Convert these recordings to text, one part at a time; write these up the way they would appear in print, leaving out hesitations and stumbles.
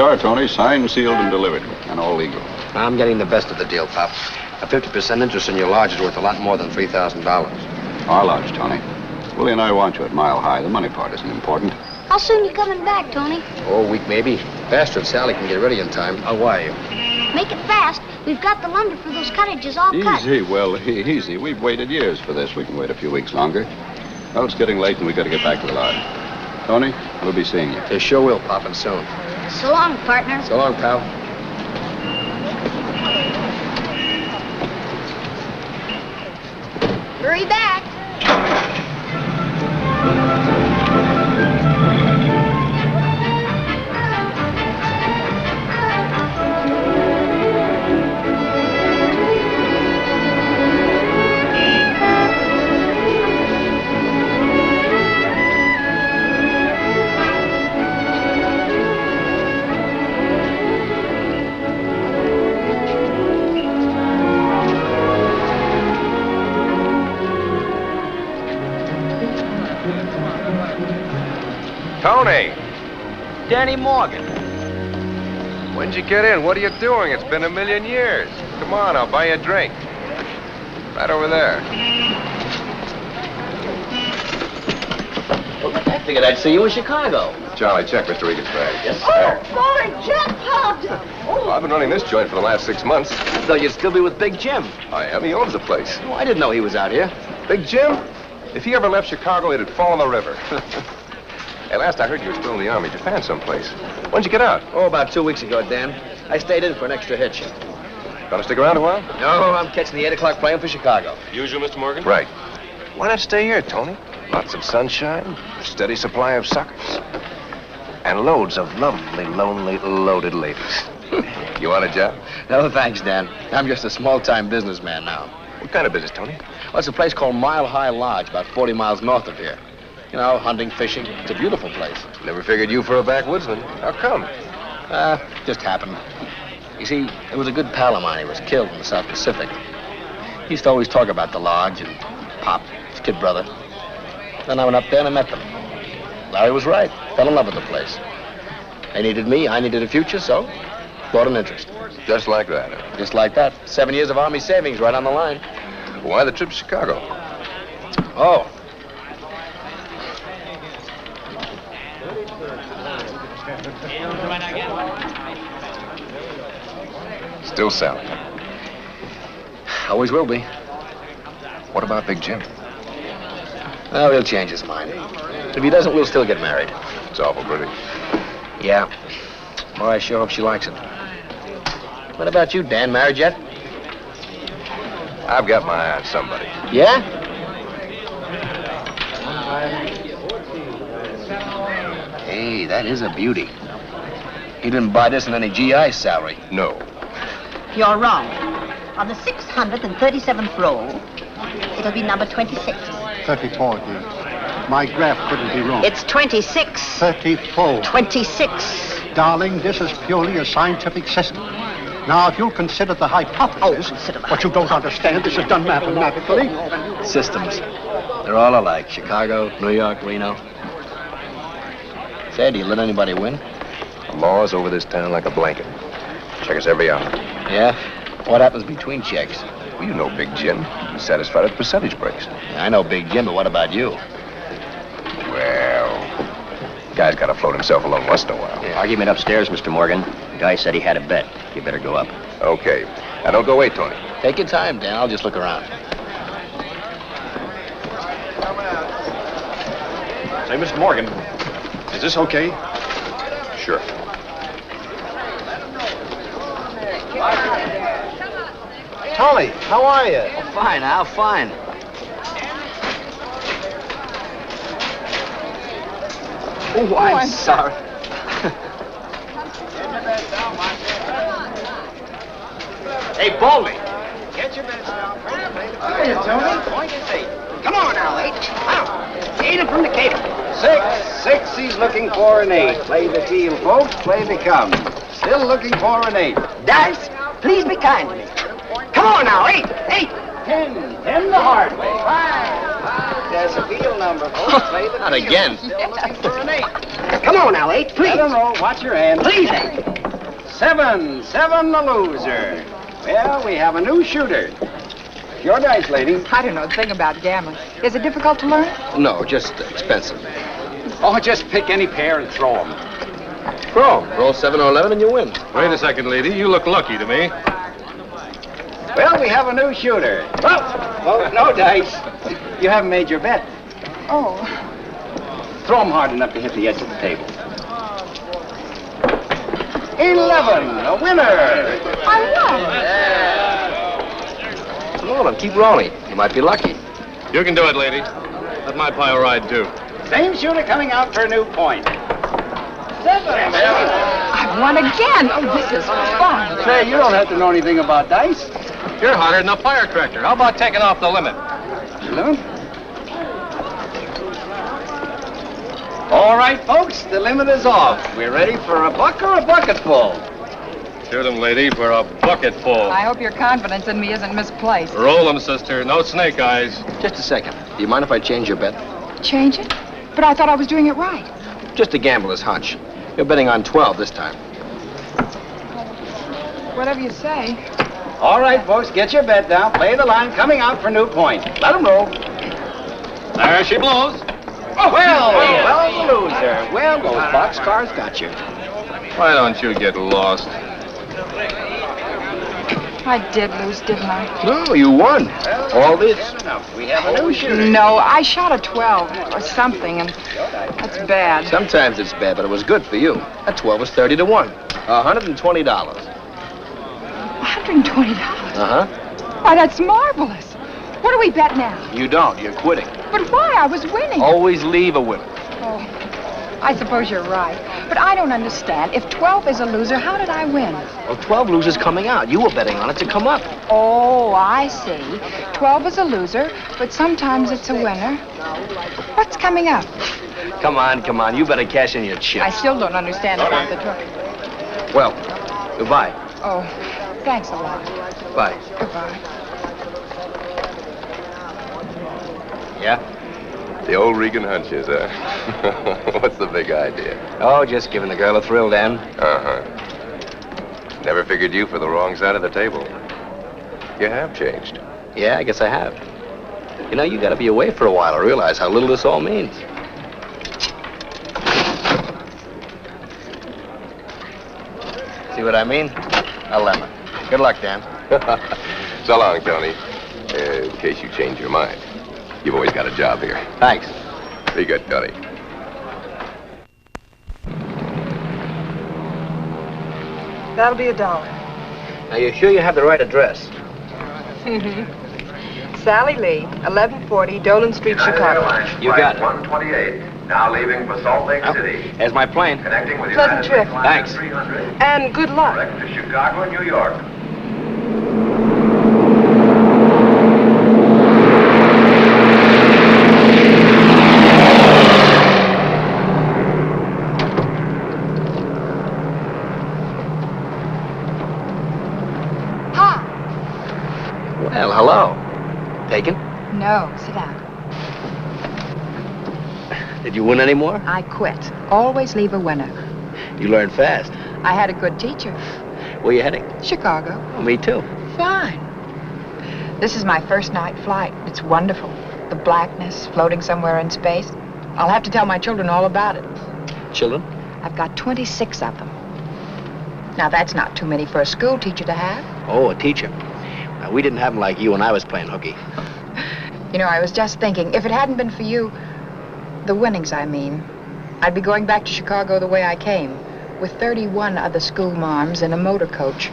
are, Tony. Signed, sealed, and delivered. And all legal. I'm getting the best of the deal, Pop. A 50% interest in your lodge is worth a lot more than $3,000. Our lodge, Tony. Willie and I want you at Mile High. The money part isn't important. How soon you coming back, Tony? Oh, a week maybe. Faster if Sally can get ready in time. I'll wire you. Make it fast. We've got the lumber for those cottages all cut. Easy, well, easy. We've waited years for this. We can wait a few weeks longer. Well, it's getting late and we've got to get back to the lodge. Tony, we'll be seeing you. They sure will, Pop, and soon. So long, partner. So long, pal. Hurry back. Tony! Danny Morgan. When'd you get in? What are you doing? It's been a million years. Come on, I'll buy you a drink. Right over there. Well, I figured I'd see you in Chicago. Charlie, check Mr. Regan's bag. Yes, sir. Boy, jackpot! Well, I've been running this joint for the last 6 months. I thought you'd still be with Big Jim. I am. He owns the place. Oh, I didn't know he was out here. Big Jim? If he ever left Chicago, it'd fall in the river. Hey, last I heard you were still in the Army, Japan someplace. When'd you get out? Oh, about 2 weeks ago, Dan. I stayed in for an extra hitch. Gonna stick around a while? No, I'm catching the 8 o'clock plane for Chicago. Usual, Mr. Morgan? Right. Why not stay here, Tony? Lots of sunshine, a steady supply of suckers, and loads of lovely, lonely, loaded ladies. You want a job? No, thanks, Dan. I'm just a small-time businessman now. What kind of business, Tony? Well, it's a place called Mile High Lodge, about 40 miles north of here. You know, hunting, fishing. It's a beautiful place. Never figured you for a backwoodsman. How come? Just happened. You see, there was a good pal of mine. He was killed in the South Pacific. He used to always talk about the lodge and Pop, his kid brother. Then I went up there and I met them. Larry was right. Fell in love with the place. They needed me. I needed a future, so bought an interest. Just like that. Just like that. 7 years of Army savings right on the line. Why the trip to Chicago? Oh. Still Sally. Always will be. What about Big Jim? Well, he'll change his mind. If he doesn't, we'll still get married. It's awful pretty. Yeah. Well, I sure hope she likes it. What about you, Dan? Married yet? I've got my eye on somebody. Yeah? Hey, that is a beauty. He didn't buy this in any GI salary. No. You're wrong. On the 637th roll, it'll be number 26. 34, dear. My graph couldn't be wrong. It's 26. 34. 26. Darling, this is purely a scientific system. Now, if you'll consider the hypothesis, what you don't understand, this is done mathematically. Systems. They're all alike. Chicago, New York, Reno. Say, do you let anybody win? The law's over this town like a blanket. Check us every hour. Yeah? What happens between checks? Well, you know Big Jim. He's satisfied with percentage breaks. Yeah, I know Big Jim, but what about you? Well, guy's got to float himself alone once in a while. Yeah, argument upstairs, Mr. Morgan. The guy said he had a bet. You better go up. Okay. Now, don't go away, Tony. Take your time, Dan. I'll just look around. Say, Mr. Morgan, is this okay? Sure. Tolly, how are you? Oh, fine, Al, fine. Oh, I'm sorry. Hey, Baldy. Get your bets down. Hiya, Tony. Point is 8. Come on now, 8. Out. 8 from the cable. 6. He's looking for an 8. Play the teal, folks. Play the come. Still looking for an 8. Dice, please be kind to me. Come on now, 8. 10 the hard way. 5. There's a field number, folks. Play the Not field. again. Still looking for an 8. Come on now, 8, please. Let him roll. Watch your hand. Please, 8. 7, 7 the loser. Well, we have a new shooter. Your dice, lady. I don't know a thing about gambling. Is it difficult to learn? No, just expensive. Oh, just pick any pair and throw them. Throw 'em. Roll 7 or 11 and you win. Wait a second, lady. You look lucky to me. Well, we have a new shooter. Oh, no dice. You haven't made your bet. Oh. Throw them hard enough to hit the edge of the table. 11, a winner. I won. Come on, keep rolling. You might be lucky. You can do it, lady. Let my pile ride, too. Same shooter coming out for a new point. 7. I've won again. Oh, this is fun. Say, you don't have to know anything about dice. You're hotter than a firecracker. How about taking off the limit? Limit? All right, folks, the limit is off. We're ready for a buck or a bucketful. Shoot 'em, lady, for a bucketful. I hope your confidence in me isn't misplaced. Roll 'em, sister. No snake eyes. Just a second. Do you mind if I change your bet? Change it? But I thought I was doing it right. Just a gambler's hunch. You're betting on 12 this time. Whatever you say. All right, folks, get your bet down. Play the line coming out for new point. Let them roll. There she blows. Oh, well, the loser. Well, those boxcars got you. Why don't you get lost? I did lose, didn't I? No, you won. All this. Enough. We have a new shooter. No, I shot a 12 or something, and that's bad. Sometimes it's bad, but it was good for you. That 12 was 30 to 1. $120. $120? Uh-huh. Why, that's marvelous. What do we bet now? You don't. You're quitting. But why? I was winning. Always leave a winner. Oh, I suppose you're right. But I don't understand. If 12 is a loser, how did I win? Well, 12 losers coming out. You were betting on it to come up. Oh, I see. 12 is a loser, but sometimes it's a winner. What's coming up? Come on. You better cash in your chips. I still don't understand about the truck. Well, goodbye. Oh, thanks a lot. Bye. Goodbye. Yeah? The old Regan hunches, huh? What's the big idea? Oh, just giving the girl a thrill, Dan. Uh-huh. Never figured you for the wrong side of the table. You have changed. Yeah, I guess I have. You know, you gotta be away for a while to realize how little this all means. See what I mean? A lemon. Good luck, Dan. So long, Tony. In case you change your mind. You've always got a job here. Thanks. Be good, Tony. That'll be $1. Now, you sure you have the right address? Sally Lee, 1140 Dolan Street, Chicago. You got it. 128, now leaving for Salt Lake City. There's my plane. Connecting with Pleasant United trip. Airlines Thanks. 300. And good luck. Direct to Chicago and New York. Well, hello. Taken? No, sit down. Did you win any more? I quit. Always leave a winner. You learned fast. I had a good teacher. Where you heading? Chicago. Oh, me too. Fine. This is my first night flight. It's wonderful. The blackness, floating somewhere in space. I'll have to tell my children all about it. Children? I've got 26 of them. Now, that's not too many for a school teacher to have. Oh, a teacher. Now, we didn't have them like you when I was playing hooky. You know, I was just thinking, if it hadn't been for you, the winnings, I mean, I'd be going back to Chicago the way I came, with 31 other school marms in a motor coach.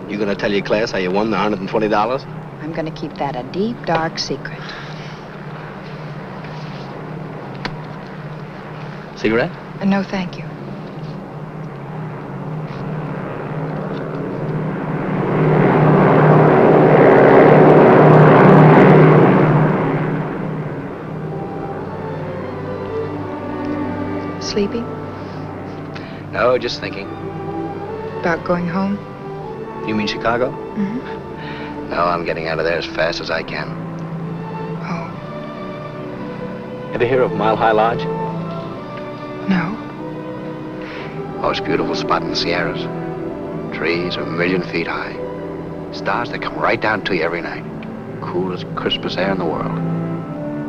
You gonna tell your class how you won the $120? I'm gonna keep that a deep, dark secret. Cigarette? No, thank you. Sleepy? No, just thinking. About going home? You mean Chicago? Mm-hmm. No, I'm getting out of there as fast as I can. Oh, Ever hear of Mile High Lodge? no. Most beautiful spot in the Sierras. Trees a million feet high. Stars that come right down to you every night. Coolest, crispest air in the world.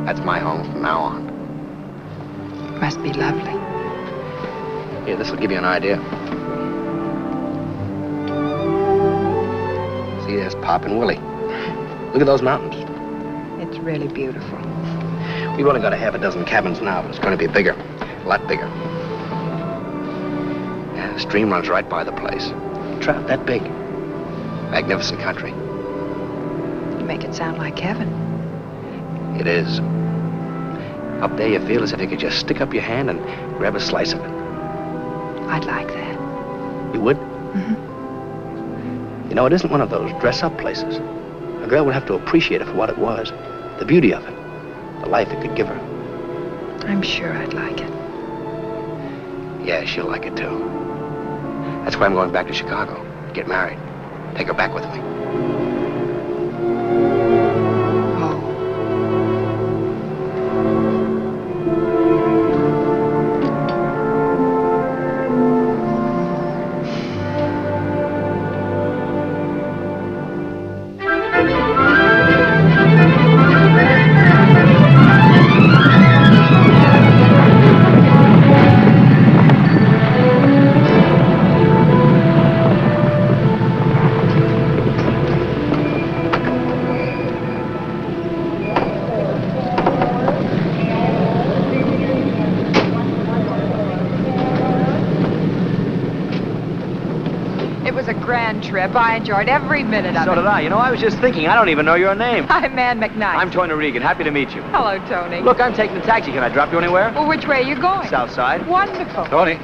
That's my home from now on. Must be lovely. Here, this will give you an idea. See, there's Pop and Willie. Look at those mountains. It's really beautiful. We've only got a half a dozen cabins now, but it's going to be bigger. A lot bigger. Yeah, the stream runs right by the place. Trout that big. Magnificent country. You make it sound like heaven. It is. Up there, you feel as if you could just stick up your hand and grab a slice of it. I'd like that. You would? Mm-hmm. You know, it isn't one of those dress-up places. A girl would have to appreciate it for what it was. The beauty of it. The life it could give her. I'm sure I'd like it. Yeah, she'll like it, too. That's why I'm going back to Chicago. Get married. Take her back with me. Trip. I enjoyed every minute of it. So did I. You know, I was just thinking, I don't even know your name. I'm Ann McKnight. I'm Tony Regan. Happy to meet you. Hello, Tony. Look, I'm taking the taxi. Can I drop you anywhere? Well, which way are you going? South side. Wonderful. Tony.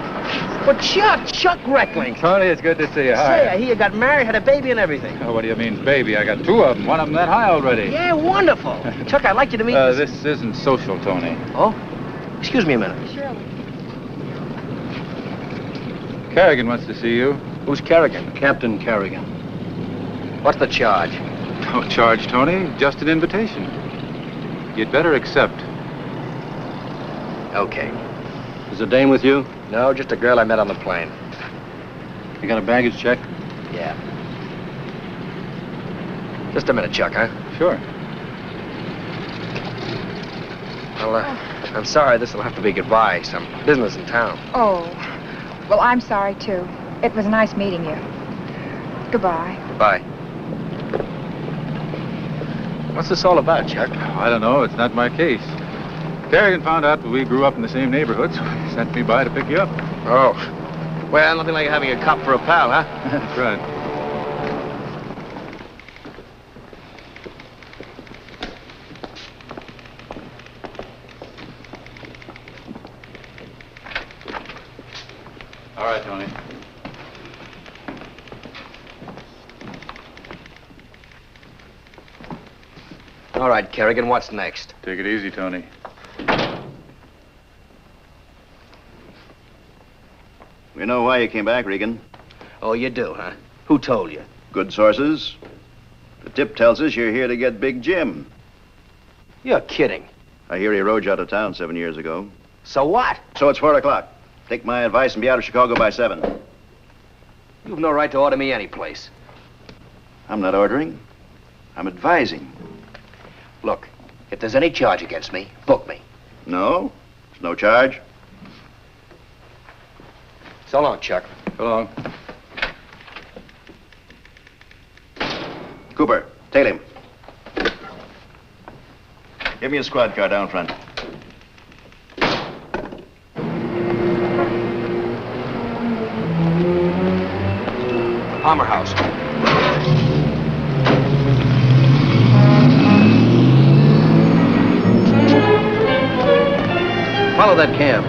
Well, Chuck Reckling. Tony, it's good to see you. Hi. Say, I hear you got married, had a baby and everything. Oh, what do you mean, baby? I got two of them. One of them that high already. Yeah, wonderful. Chuck, I'd like you to meet... This isn't social, Tony. Oh? Excuse me a minute. Surely. Kerrigan wants to see you. Who's Kerrigan? Captain Kerrigan. What's the charge? No charge, Tony. Just an invitation. You'd better accept. Okay. Is the dame with you? No, just a girl I met on the plane. You got a baggage check? Yeah. Just a minute, Chuck, huh? Sure. Well, I'm sorry this will have to be goodbye. Some business in town. Oh, well, I'm sorry, too. It was nice meeting you. Goodbye. Goodbye. What's this all about, Chuck? I don't know. It's not my case. Kerrigan found out that we grew up in the same neighborhood, so he sent me by to pick you up. Oh. Well, nothing like having a cop for a pal, huh? That's right. All right, Tony. All right, Kerrigan, what's next? Take it easy, Tony. We know why you came back, Regan. Oh, you do, huh? Who told you? Good sources. The tip tells us you're here to get Big Jim. You're kidding. I hear he rode you out of town 7 years ago. So what? So it's 4 o'clock. Take my advice and be out of Chicago by 7. You've no right to order me any place. I'm not ordering. I'm advising. Look, if there's any charge against me, book me. No, there's no charge. So long, Chuck. So long. Cooper, tail him. Give me a squad car down front. Palmer House. Follow that cab.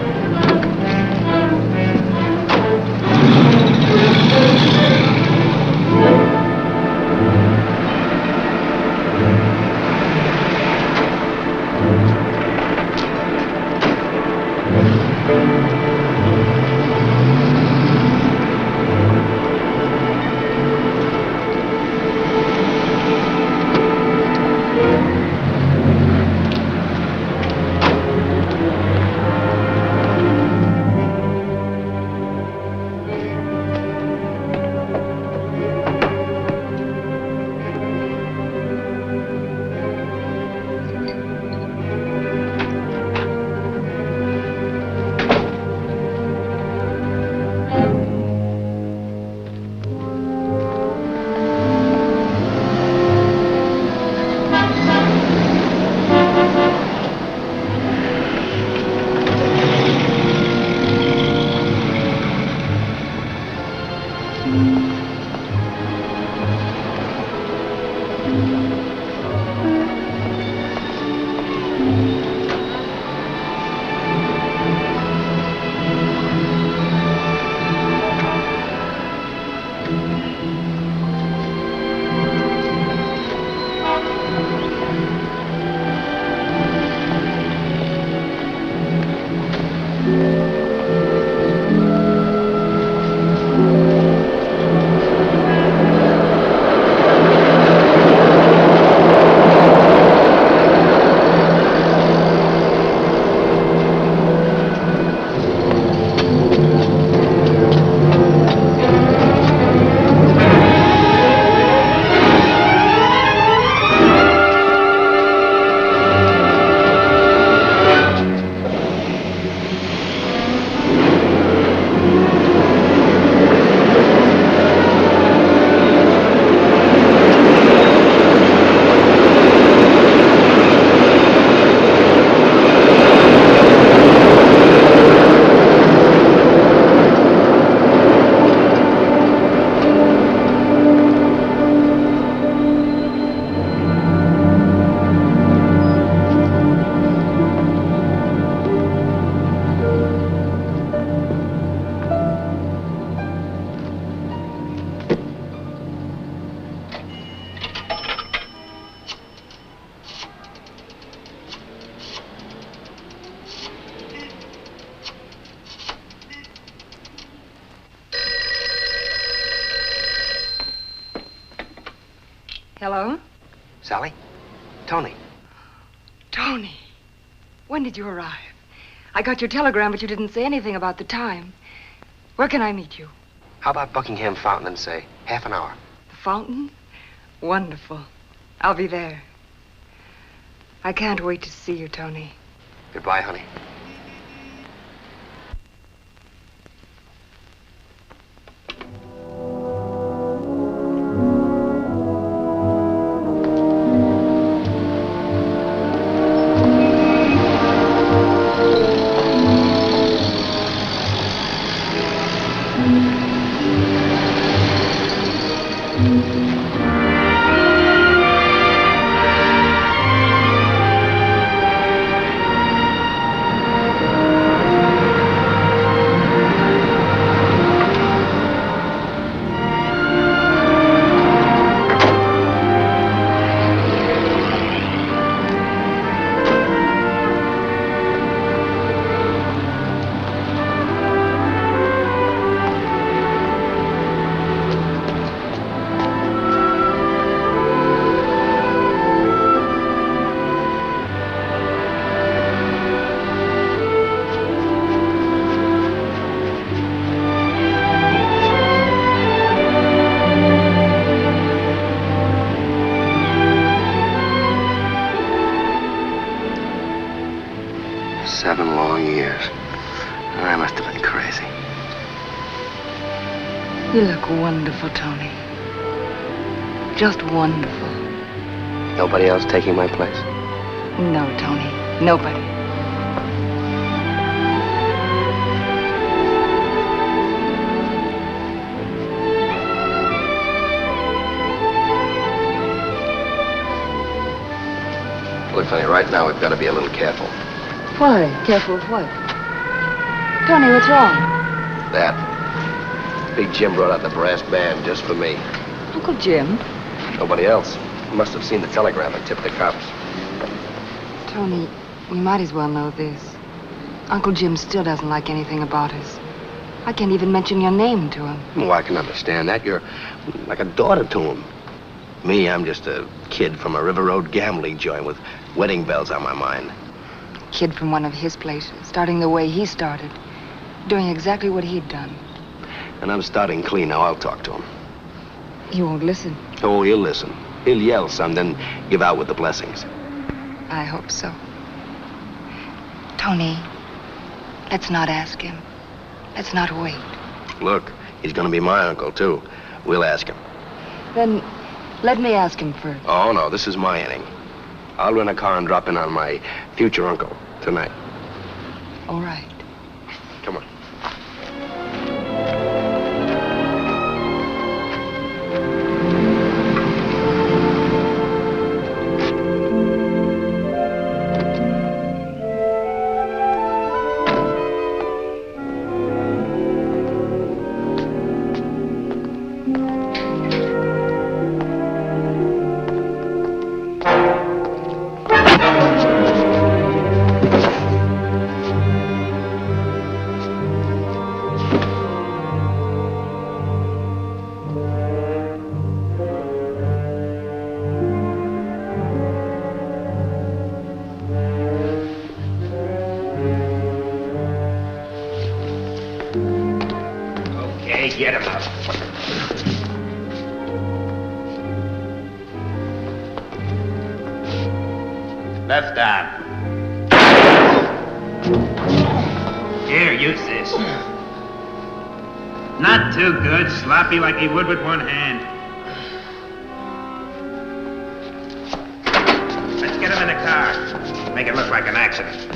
Hello? Sally? Tony. Tony, when did you arrive? I got your telegram, but you didn't say anything about the time. Where can I meet you? How about Buckingham Fountain in, say, half an hour? The fountain? Wonderful. I'll be there. I can't wait to see you, Tony. Goodbye, honey. You look wonderful, Tony. Just wonderful. Nobody else taking my place? No, Tony. Nobody. Look, honey, right now we've got to be a little careful. Why? Careful of what? Tony, what's wrong? That. Big Jim brought out the brass band just for me. Uncle Jim? Nobody else. Must have seen the telegram and tipped the cops. Tony, we might as well know this. Uncle Jim still doesn't like anything about us. I can't even mention your name to him. Oh, I can understand that. You're like a daughter to him. Me, I'm just a kid from a River Road gambling joint with wedding bells on my mind. Kid from one of his places, starting the way he started. Doing exactly what he'd done. And I'm starting clean now. I'll talk to him. He won't listen. Oh, he'll listen. He'll yell some, then give out with the blessings. I hope so. Tony, let's not ask him. Let's not wait. Look, he's gonna be my uncle, too. We'll ask him. Then let me ask him first. Oh, no, this is my inning. I'll rent a car and drop in on my future uncle tonight. All right. Come on. Left arm. Here, use this. Not too good. Sloppy like he would with one hand. Let's get him in the car. Make it look like an accident.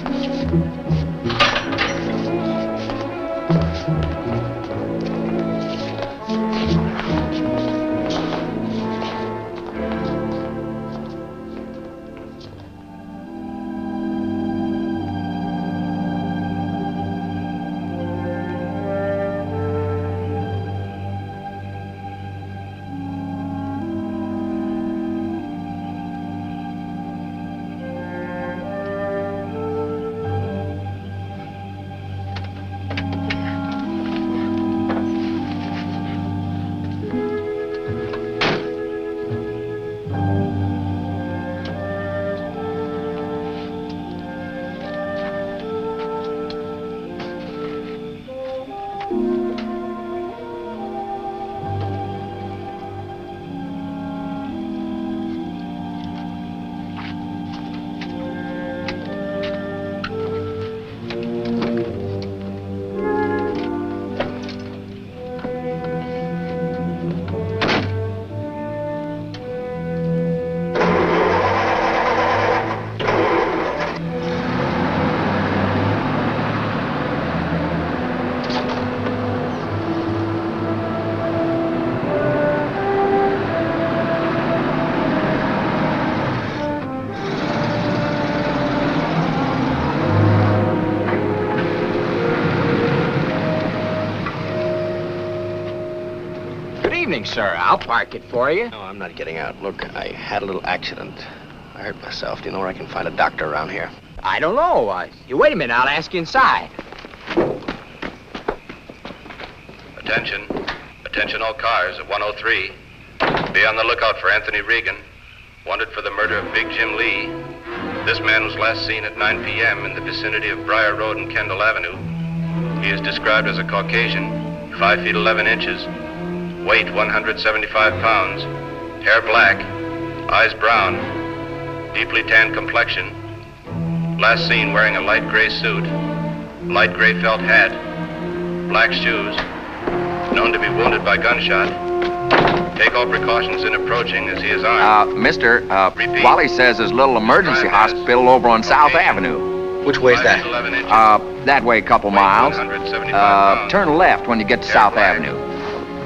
Sir, I'll park it for you. No, I'm not getting out. Look, I had a little accident. I hurt myself. Do you know where I can find a doctor around here? I don't know. You wait a minute. I'll ask you inside. Attention. Attention all cars at 103. Be on the lookout for Anthony Regan, wanted for the murder of Big Jim Lee. This man was last seen at 9 p.m. in the vicinity of Briar Road and Kendall Avenue. He is described as a Caucasian, 5 feet 11 inches, weight 175 pounds, hair black, eyes brown, deeply tanned complexion. Last seen wearing a light gray suit, light gray felt hat, black shoes, known to be wounded by gunshot. Take all precautions in approaching as he is armed. Mister, Wally says there's a little emergency hospital over on South Avenue. Which way's that? That way a couple miles. Turn left when you get to South Avenue.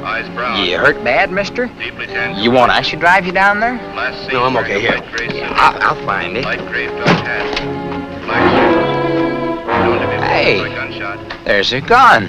Eyes brown. You hurt bad, mister? You want I should drive you down there? No, I'm okay here. Yeah, I'll find it. Light gray felt hat, black shoes, known to be wounded by gunshot. There's a gun.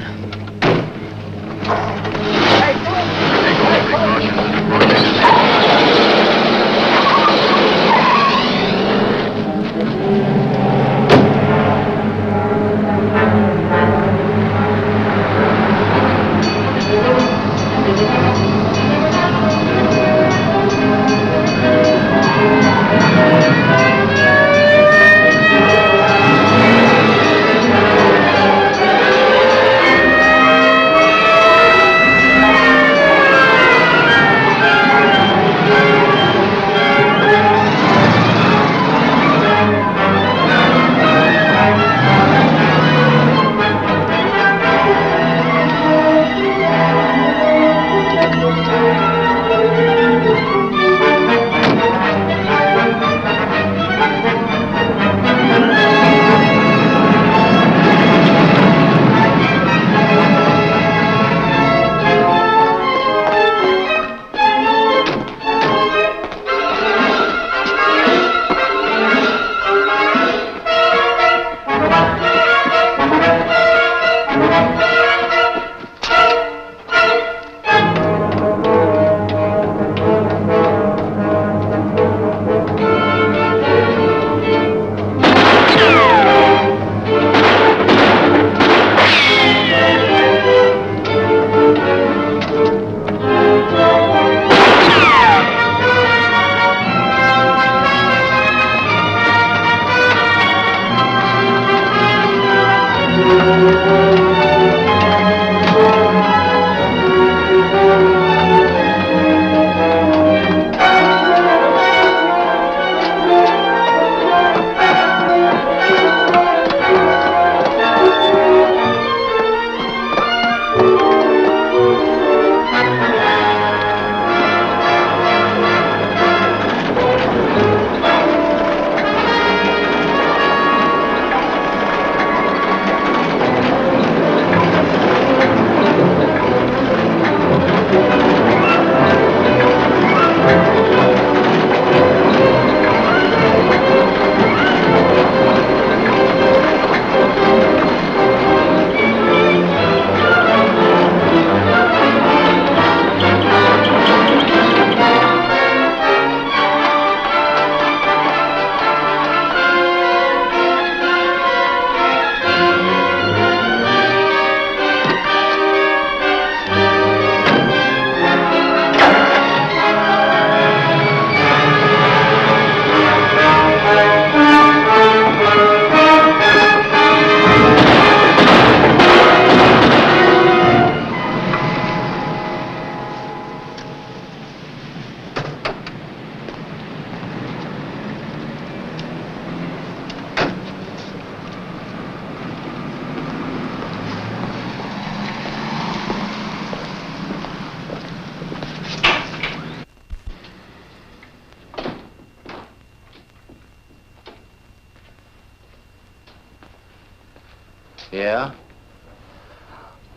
Yeah?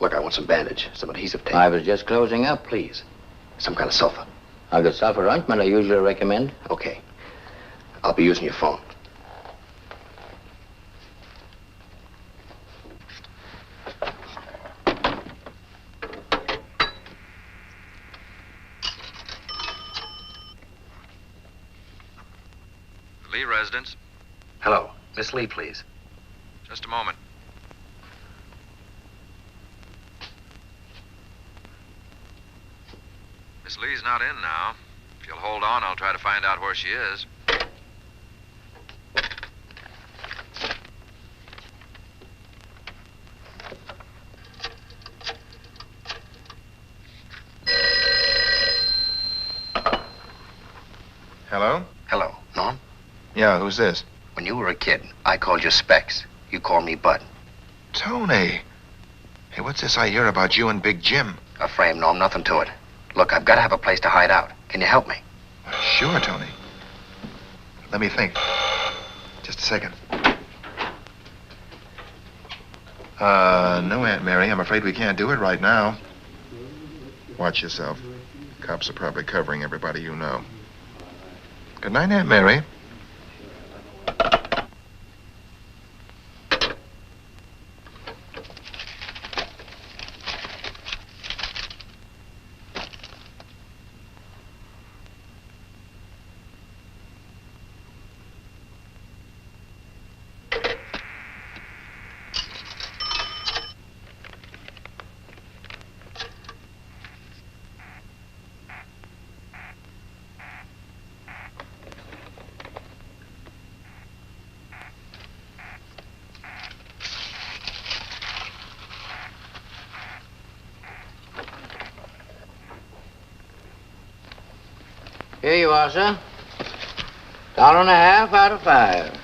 Look, I want some bandage, some adhesive tape. I was just closing up. Please. Some kind of sulfur. A good sulfur ointment I usually recommend. Okay. I'll be using your phone. Lee residence. Hello. Miss Lee, please. Just a moment. Miss Lee's not in now. If you'll hold on, I'll try to find out where she is. Hello? Hello. Norm? Yeah, who's this? When you were a kid, I called you Specs. You called me Bud. Tony. Hey, what's this I hear about you and Big Jim? A frame, Norm. Nothing to it. Look, I've got to have a place to hide out. Can you help me? Sure, Tony. Let me think. Just a second. No, Aunt Mary. I'm afraid we can't do it right now. Watch yourself. Cops are probably covering everybody you know. Good night, Aunt Mary. Here you are, sir. $1.50 out of 5.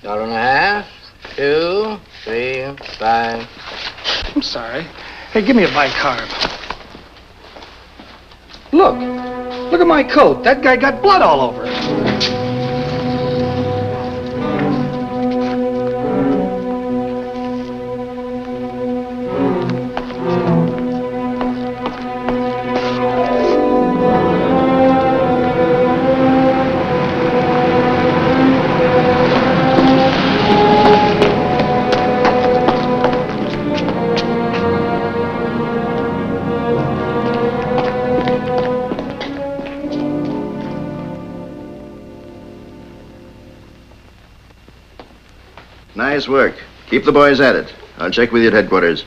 $1.50, 2, 3, 5. I'm sorry. Hey, give me a bicarb. Look. Look at my coat. That guy got blood all over it. Nice work. Keep the boys at it. I'll check with you at headquarters.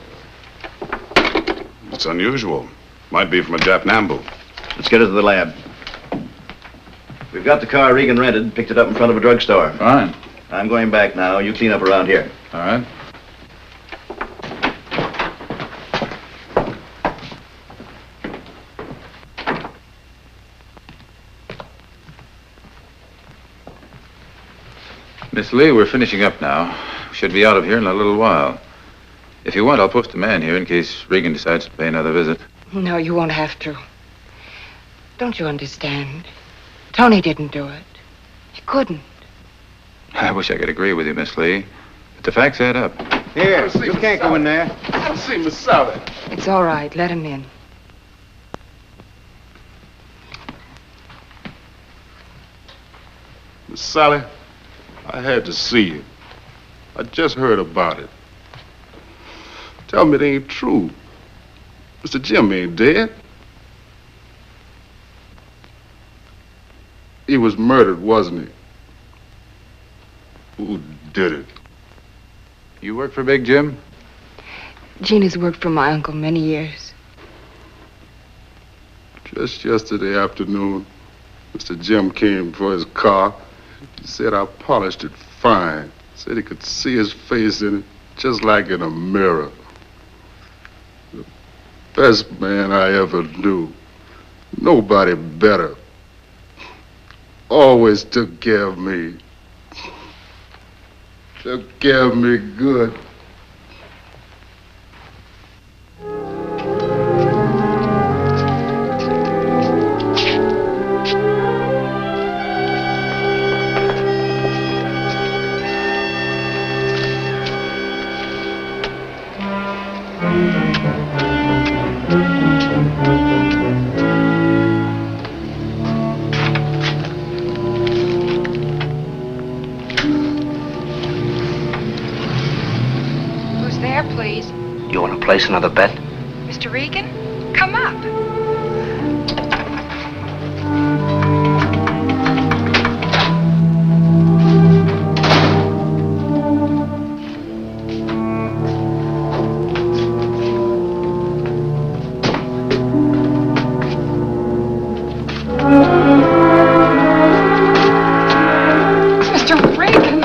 It's unusual. Might be from a Jap Nambu. Let's get it to the lab. We've got the car Regan rented, picked it up in front of a drugstore. Fine. I'm going back now. You clean up around here. All right. Miss Lee, we're finishing up now. We should be out of here in a little while. If you want, I'll post a man here in case Regan decides to pay another visit. No, you won't have to. Don't you understand? Tony didn't do it. He couldn't. I wish I could agree with you, Miss Lee, but the facts add up. Here, you can't go in there. I've seen Miss Sally. It's all right. Let him in. Miss Sally, I had to see you. I just heard about it. Tell me it ain't true. Mr. Jim ain't dead. He was murdered, wasn't he? Who did it? You work for Big Jim? Gina's worked for my uncle many years. Just yesterday afternoon, Mr. Jim came for his car. He said I polished it fine. Said he could see his face in it, just like in a mirror. The best man I ever knew. Nobody better. Always took care of me. Took care of me good. Who's there, please? You want to place another bet? Mr. Regan? Come up. Mr. Regan!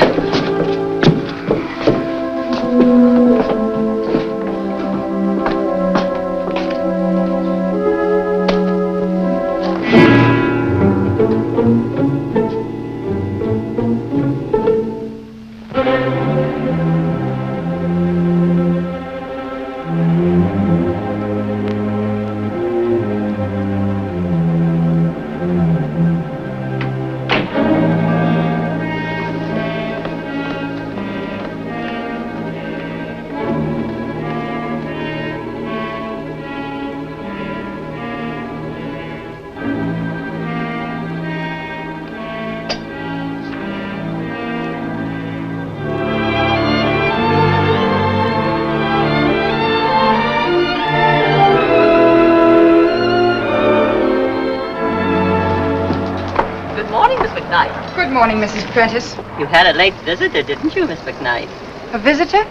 Good morning, Mrs. Prentice. You had a late visitor, didn't you, Miss McKnight? A visitor?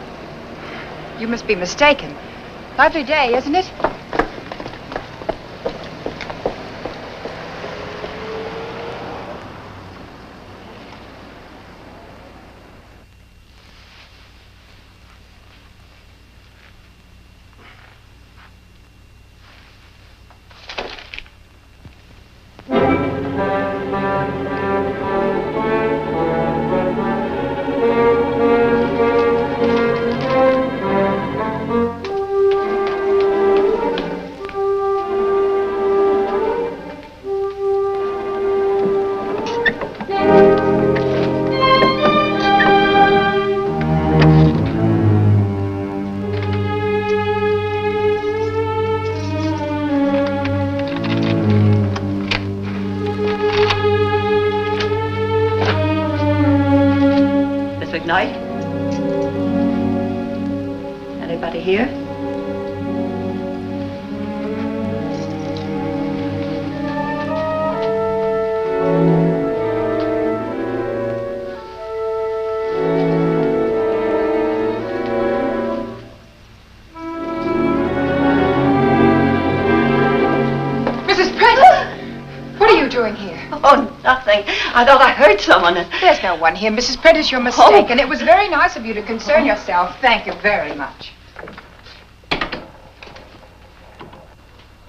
You must be mistaken. Lovely day, isn't it? McKnight? Anybody here? Mrs. Prentice! What are you doing here? Oh, nothing. I thought I heard someone. There's no one here, Mrs. Prentice. You're mistaken. It was very nice of you to concern yourself. Thank you very much.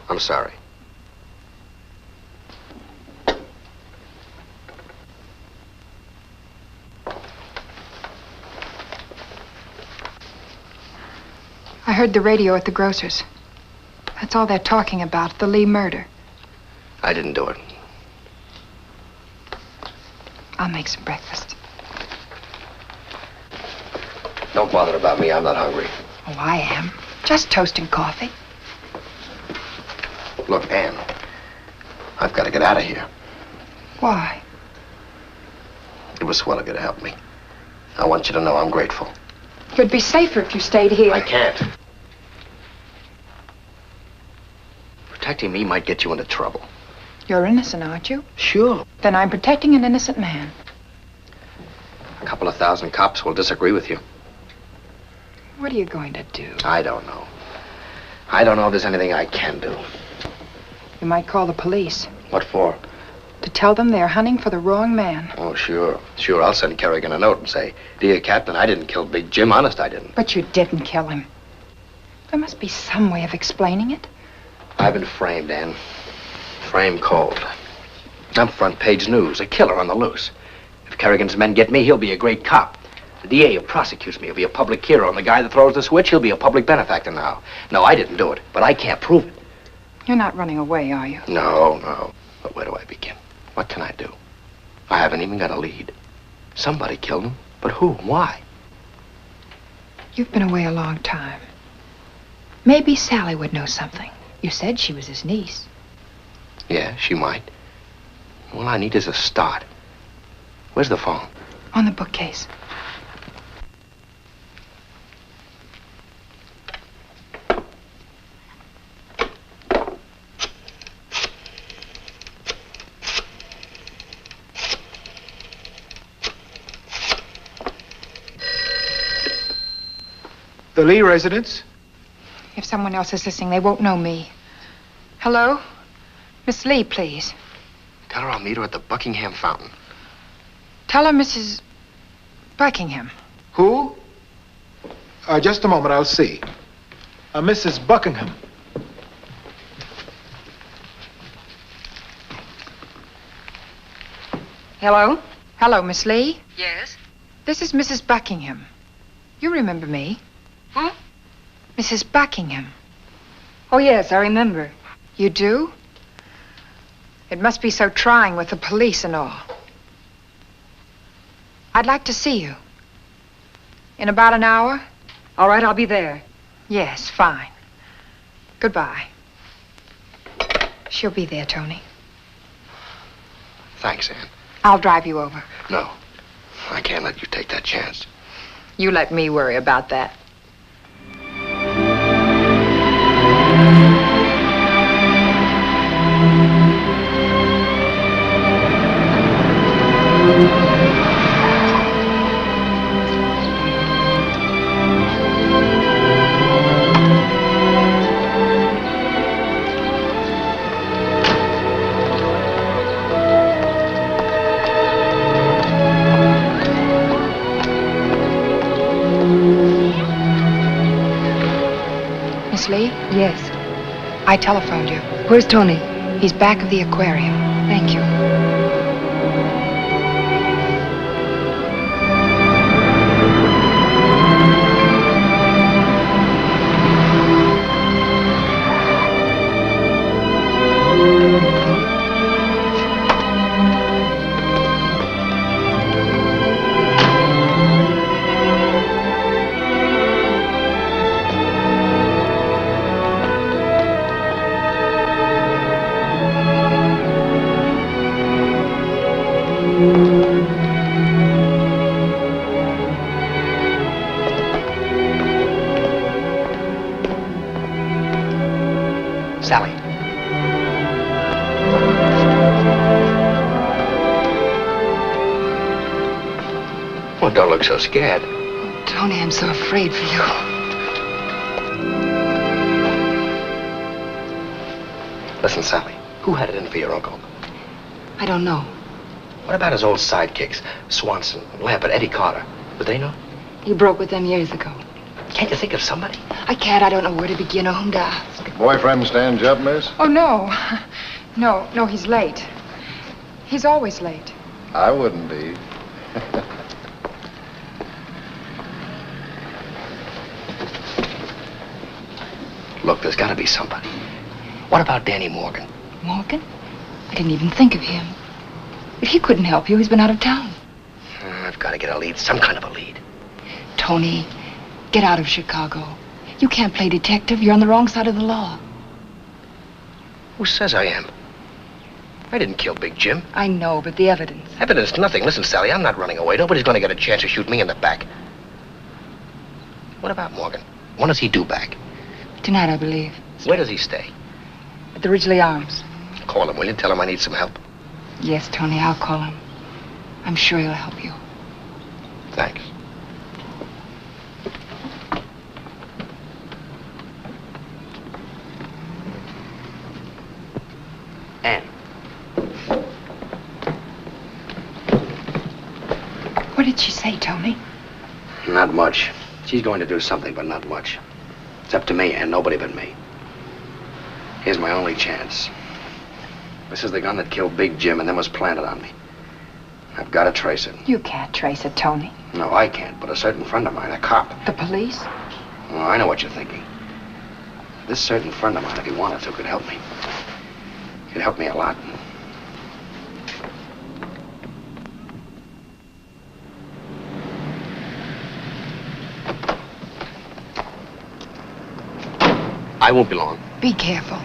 I'm sorry. I heard the radio at the grocer's. That's all they're talking about, the Lee murder. I didn't do it. I'll make some breakfast. Don't bother about me. I'm not hungry. Oh, I am. Just toast and coffee. Look, Ann, I've got to get out of here. Why? It was swell of you to help me. I want you to know I'm grateful. You'd be safer if you stayed here. I can't. Protecting me might get you into trouble. You're innocent, aren't you? Sure. Then I'm protecting an innocent man. A couple of thousand cops will disagree with you. What are you going to do? I don't know. I don't know if there's anything I can do. You might call the police. What for? To tell them they're hunting for the wrong man. Oh, sure. Sure, I'll send Kerrigan a note and say, "Dear Captain, I didn't kill Big Jim. Honest, I didn't." But you didn't kill him. There must be some way of explaining it. I've been framed, Ann. Framed cold. I'm front page news, a killer on the loose. If Kerrigan's men get me, he'll be a great cop. The DA who prosecutes me will be a public hero, and the guy that throws the switch, he'll be a public benefactor now. No, I didn't do it, but I can't prove it. You're not running away, are you? No, no. But where do I begin? What can I do? I haven't even got a lead. Somebody killed him, but who? Why? You've been away a long time. Maybe Sally would know something. You said she was his niece. Yeah, she might. All I need is a start. Where's the phone? On the bookcase. The Lee residence? If someone else is listening, they won't know me. Hello? Miss Lee, please. Tell her I'll meet her at the Buckingham Fountain. Tell her Mrs. Buckingham. Who? Just a moment, I'll see. Mrs. Buckingham. Hello? Hello, Miss Lee? Yes? This is Mrs. Buckingham. You remember me? Who? Mrs. Buckingham. Oh, yes, I remember. You do? It must be so trying with the police and all. I'd like to see you. In about an hour? All right, I'll be there. Yes, fine. Goodbye. She'll be there, Tony. Thanks, Ann. I'll drive you over. No, I can't let you take that chance. You let me worry about that. Miss Lee? Yes. I telephoned you. Where's Tony? He's back of the aquarium. Thank you. Sally. Well, don't look so scared. Tony, I'm so afraid for you. Listen, Sally, who had it in for your uncle? I don't know. What about his old sidekicks? Swanson, Lambert, Eddie Carter. Would they know? He broke with them years ago. Can't you think of somebody? I can't. I don't know where to begin or whom to ask. Boyfriend stand up, miss? Oh, no. No, he's late. He's always late. I wouldn't be. Look, there's got to be somebody. What about Danny Morgan? Morgan? I didn't even think of him. If he couldn't help you, he's been out of town. I've got to get a lead, some kind of a lead. Tony, get out of Chicago. You can't play detective. You're on the wrong side of the law. Who says I am? I didn't kill Big Jim. I know, but the evidence. Evidence, nothing. Listen, Sally, I'm not running away. Nobody's going to get a chance to shoot me in the back. What about Morgan? When does he due back? Tonight, I believe. Where does he stay? At the Ridgely Arms. Call him, will you? Tell him I need some help. Yes, Tony, I'll call him. I'm sure he'll help you. Thanks. Ann. What did she say, Tony? Not much. She's going to do something, but not much. It's up to me and nobody but me. Here's my only chance. This is the gun that killed Big Jim and then was planted on me. I've got to trace it. You can't trace it, Tony. No, I can't, but a certain friend of mine, a cop. The police? Oh, I know what you're thinking. This certain friend of mine, if he wanted to, could help me. He'd help me a lot. I won't be long. Be careful.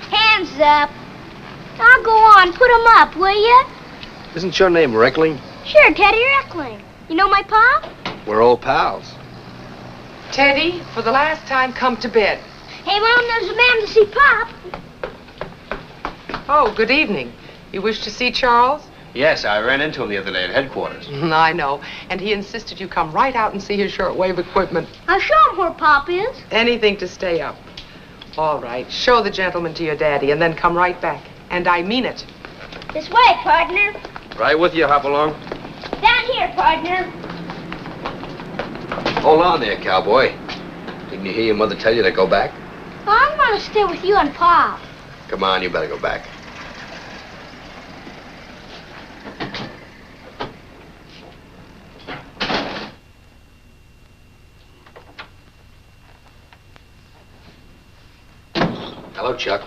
Hands up. Now go on, put 'em up, will you? Isn't your name Reckling? Sure, Teddy Reckling. You know my pa? We're old pals. Teddy, for the last time, come to bed. Hey, Mom, there's a man to see Pop. Oh, good evening. You wish to see Charles? Yes, I ran into him the other day at headquarters. I know. And he insisted you come right out and see his shortwave equipment. I'll show him where Pop is. Anything to stay up. All right. Show the gentleman to your daddy and then come right back. And I mean it. This way, partner. Right with you, Hopalong. Down here, partner. Hold on there, cowboy. Didn't you hear your mother tell you to go back? I'm gonna stay with you and Pop. Come on, you better go back. Hello, Chuck.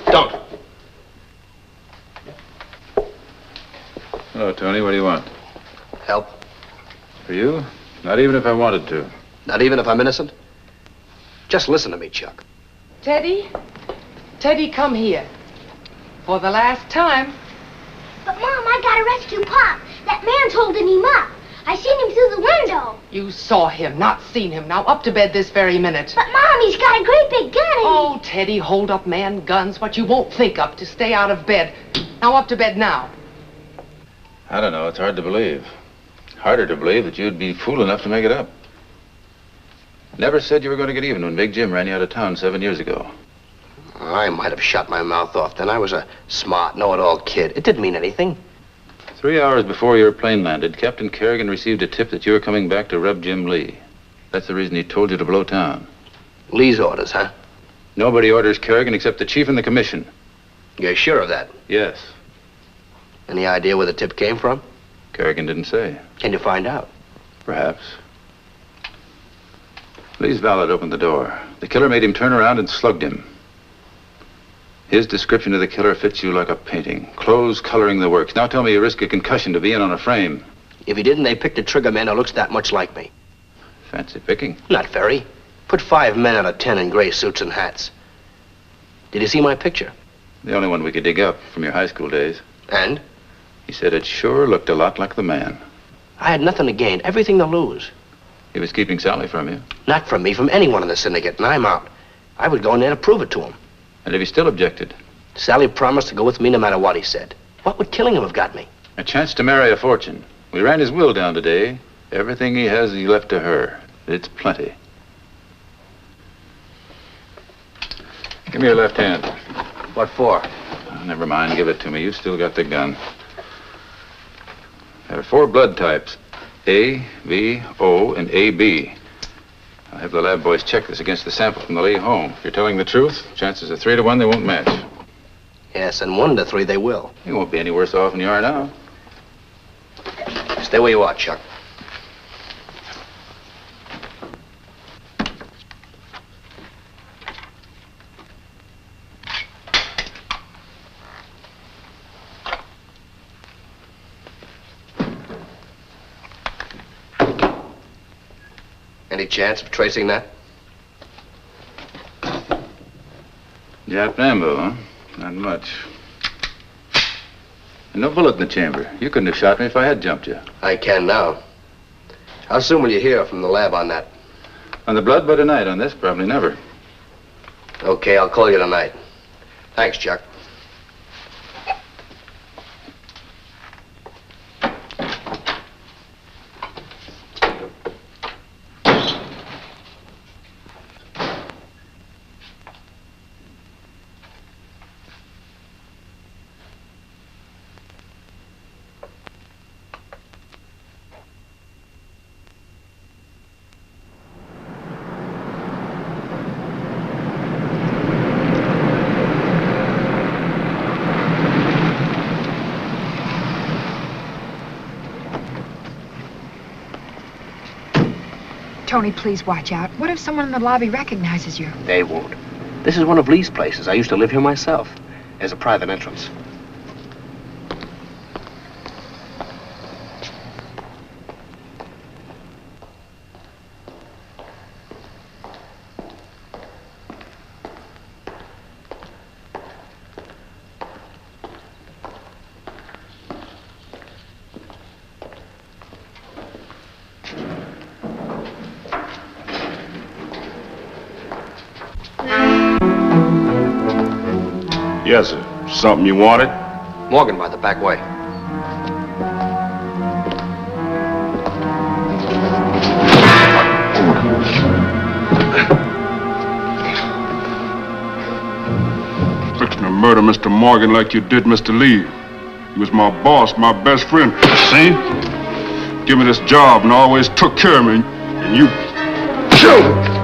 Don't. Hello, Tony. What do you want? Help. For you? Not even if I wanted to. Not even if I'm innocent? Just listen to me, Chuck. Teddy? Teddy, come here. For the last time. But, Mom, I gotta rescue Pop. That man's holding him up. I seen him through the window. You saw him, not seen him. Now up to bed this very minute. But, Mom, he's got a great big gun in Oh, Teddy, hold up, man. Guns, what you won't think of to stay out of bed. Now up to bed now. I don't know. It's hard to believe. Harder to believe that you'd be fool enough to make it up. Never said you were going to get even when Big Jim ran you out of town 7 years ago. I might have shut my mouth off then. I was a smart, know-it-all kid. It didn't mean anything. 3 hours before your plane landed, Captain Kerrigan received a tip that you were coming back to rub Jim Lee. That's the reason he told you to blow town. Lee's orders, huh? Nobody orders Kerrigan except the chief and the commission. You're sure of that? Yes. Any idea where the tip came from? Kerrigan didn't say. Can you find out? Perhaps. Lee's valet opened the door. The killer made him turn around and slugged him. His description of the killer fits you like a painting. Clothes coloring the works. Now tell me you risk a concussion to be in on a frame. If he didn't, they picked a trigger man who looks that much like me. Fancy picking. Not very. Put 5 men out of 10 in gray suits and hats. Did you see my picture? The only one we could dig up from your high school days. And? He said it sure looked a lot like the man. I had nothing to gain, everything to lose. He was keeping Sally from you. Not from me, from anyone in the syndicate, and I'm out. I would go in there to prove it to him. And if he still objected? Sally promised to go with me no matter what he said. What would killing him have got me? A chance to marry a fortune. We ran his will down today. Everything he has, he left to her. It's plenty. Give me your left hand. What for? Oh, never mind. Give it to me. You still got the gun. There are 4 blood types. A, V, O, and AB. I'll have the lab boys check this against the sample from the Lee home. If you're telling the truth, chances are 3 to 1 they won't match. Yes, and 1 to 3 they will. You won't be any worse off than you are now. Stay where you are, Chuck. Any chance of tracing that? Jap ammo, huh? Not much. And no bullet in the chamber. You couldn't have shot me if I had jumped you. I can now. How soon will you hear from the lab on that? On the blood by tonight. On this, probably never. Okay, I'll call you tonight. Thanks, Chuck. Tony, please watch out. What if someone in the lobby recognizes you? They won't. This is one of Lee's places. I used to live here myself. There's a private entrance. Yes, sir. Something you wanted? Morgan by the back way. Fixing to murder Mr. Morgan like you did Mr. Lee. He was my boss, my best friend. See? Give me this job and always took care of me. And you killed him.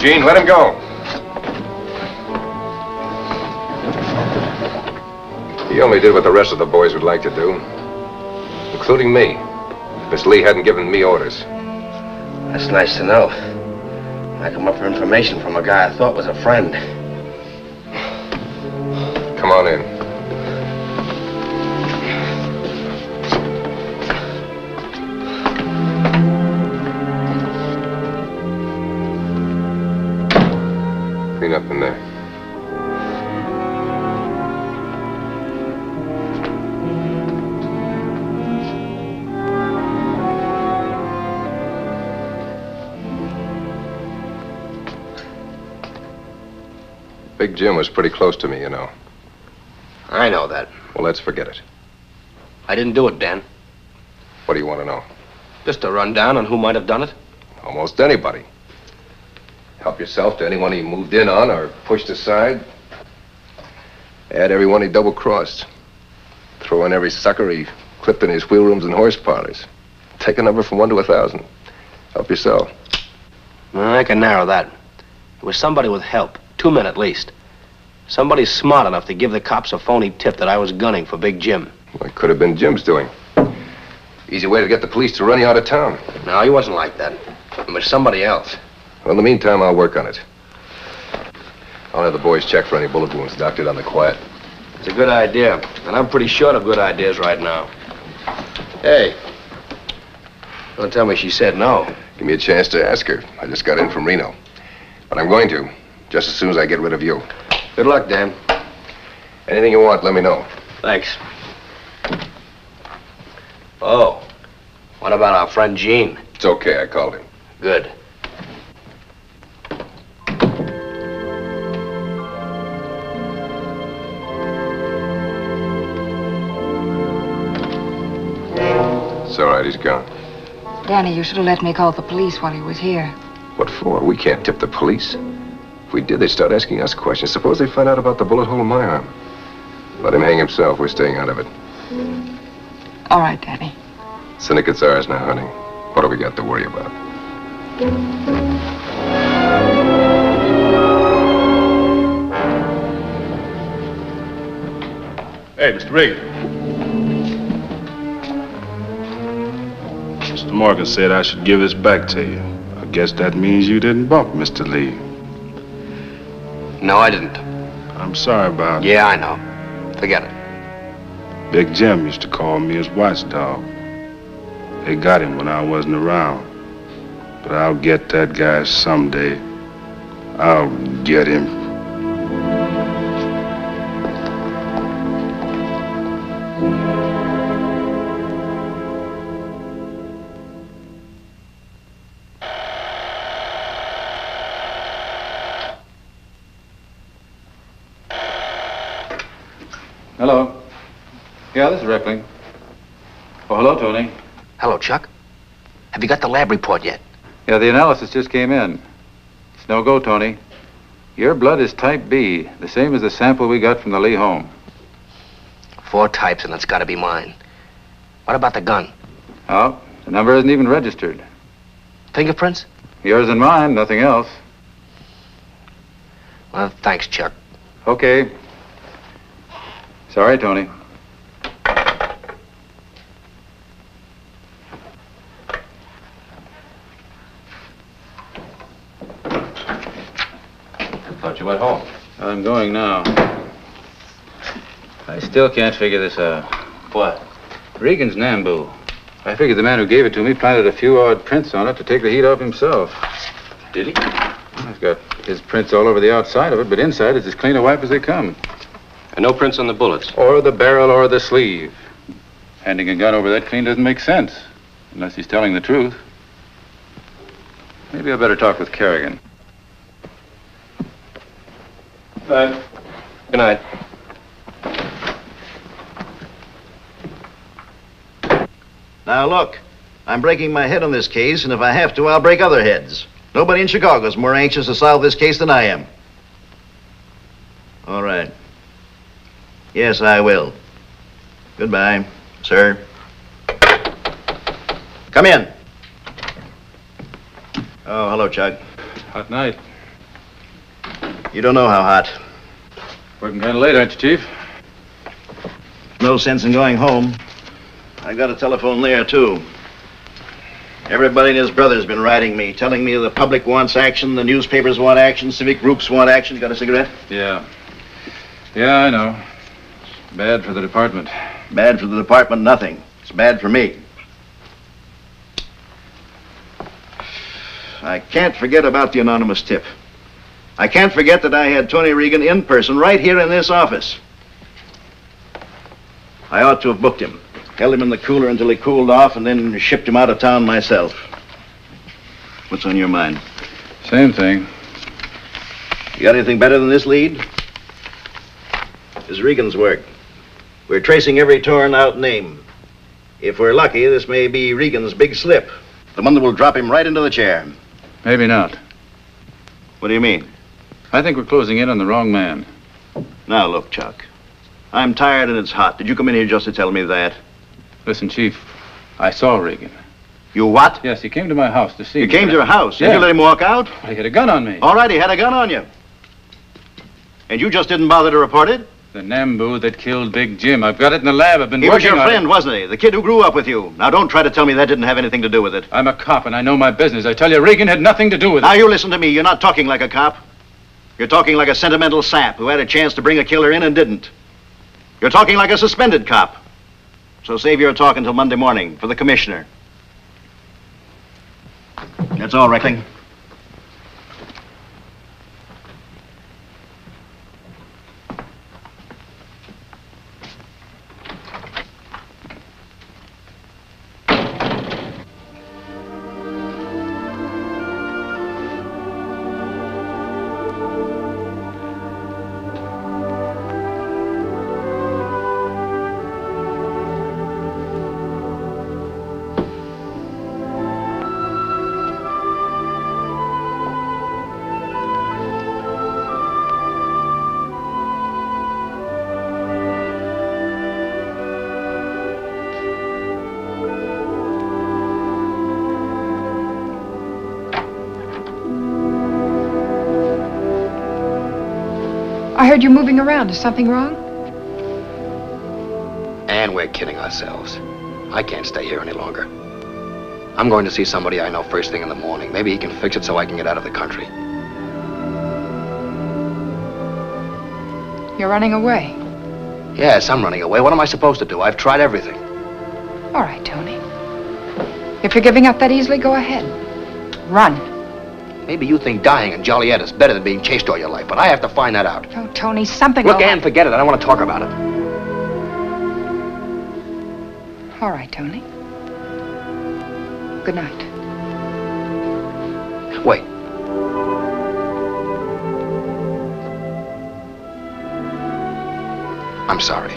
Gene, let him go. He only did what the rest of the boys would like to do, including me. Miss Lee hadn't given me orders. That's nice to know. I come up for information from a guy I thought was a friend. Come on in. Clean up in there. Big Jim was pretty close to me, you know. I know that. Well, let's forget it. I didn't do it, Dan. What do you want to know? Just a rundown on who might have done it. Almost anybody. Help yourself to anyone he moved in on or pushed aside. Add everyone he double-crossed. Throw in every sucker he clipped in his wheel rooms and horse parlors. Take a number from 1 to 1,000. Help yourself. I can narrow that. It was somebody with help. 2 men at least. Somebody smart enough to give the cops a phony tip that I was gunning for Big Jim. Well, it could have been Jim's doing. Easy way to get the police to run you out of town. No, he wasn't like that. It was somebody else. Well, in the meantime, I'll work on it. I'll have the boys check for any bullet wounds doctored on the quiet. It's a good idea, and I'm pretty short of good ideas right now. Hey, don't tell me she said no. Give me a chance to ask her. I just got in from Reno. But I'm going to, just as soon as I get rid of you. Good luck, Dan. Anything you want, let me know. Thanks. Oh, what about our friend Gene? It's okay, I called him. Good. It's all right, he's gone. Danny, you should have let me call the police while he was here. What for? We can't tip the police. If we did, they'd start asking us questions. Suppose they find out about the bullet hole in my arm. Let him hang himself. We're staying out of it. All right, Danny. Syndicate's ours now, honey. What do we got to worry about? Hey, Mr. Regan. Mr. Morgan said I should give this back to you. I guess that means you didn't bump Mr. Lee. No, I didn't. I'm sorry about it. Yeah, I know. Forget it. Big Jim used to call me his watchdog. They got him when I wasn't around. But I'll get that guy someday. I'll get him. Hello. Yeah, this is Reckling. Oh, hello, Tony. Hello, Chuck. Have you got the lab report yet? Yeah, the analysis just came in. It's no go, Tony. Your blood is type B, the same as the sample we got from the Lee home. 4 types, and it's got to be mine. What about the gun? Oh, the number isn't even registered. Fingerprints? Yours and mine, nothing else. Well, thanks, Chuck. Okay. Sorry, Tony. Thought you went home. I'm going now. I still can't figure this out. What? Regan's Nambu. I figured the man who gave it to me planted a few odd prints on it to take the heat off himself. Did he? I've got his prints all over the outside of it, but inside it's as clean a wipe as they come. And no prints on the bullets? Or the barrel or the sleeve. Handing a gun over that clean doesn't make sense, unless he's telling the truth. Maybe I better talk with Kerrigan. Good night. Now, look, I'm breaking my head on this case, and if I have to, I'll break other heads. Nobody in Chicago is more anxious to solve this case than I am. All right. Yes, I will. Goodbye, sir. Come in. Oh, hello, Chuck. Hot night. You don't know how hot. Working kind of late, aren't you, Chief? No sense in going home. I got a telephone there, too. Everybody and his brother's been writing me, telling me the public wants action, the newspapers want action, civic groups want action. Got a cigarette? Yeah. Yeah, I know. It's bad for the department. Bad for the department, nothing. It's bad for me. I can't forget about the anonymous tip. I can't forget that I had Tony Regan in person right here in this office. I ought to have booked him. Held him in the cooler until he cooled off and then shipped him out of town myself. What's on your mind? Same thing. You got anything better than this lead? This is Regan's work. We're tracing every torn out name. If we're lucky, this may be Regan's big slip. The one that will drop him right into the chair. Maybe not. What do you mean? I think we're closing in on the wrong man. Now, look, Chuck. I'm tired and it's hot. Did you come in here just to tell me that? Listen, Chief, I saw Regan. You what? Yes, he came to my house to see me. You came to your house? Yeah. Did you let him walk out? He had a gun on me. All right, he had a gun on you. And you just didn't bother to report it? The Nambu that killed Big Jim. I've got it in the lab. I've been He was working your on friend, it. wasn't he? The kid who grew up with you. Now, don't try to tell me that didn't have anything to do with it. I'm a cop, and I know my business. I tell you, Regan had nothing to do with it. Now, you listen to me. You're not talking like a cop. You're talking like a sentimental sap who had a chance to bring a killer in and didn't. You're talking like a suspended cop. So save your talk until Monday morning for the commissioner. That's all, Reckling. I heard you moving around. Is something wrong? And we're kidding ourselves. I can't stay here any longer. I'm going to see somebody I know first thing in the morning. Maybe he can fix it so I can get out of the country. You're running away. Yes, I'm running away. What am I supposed to do? I've tried everything. All right, Tony. If you're giving up that easily, go ahead. Run. Maybe you think dying in Joliet is better than being chased all your life, but I have to find that out. Oh, Tony, something Look, will Ann, forget it. I don't want to talk about it. All right, Tony. Good night. Wait. I'm sorry.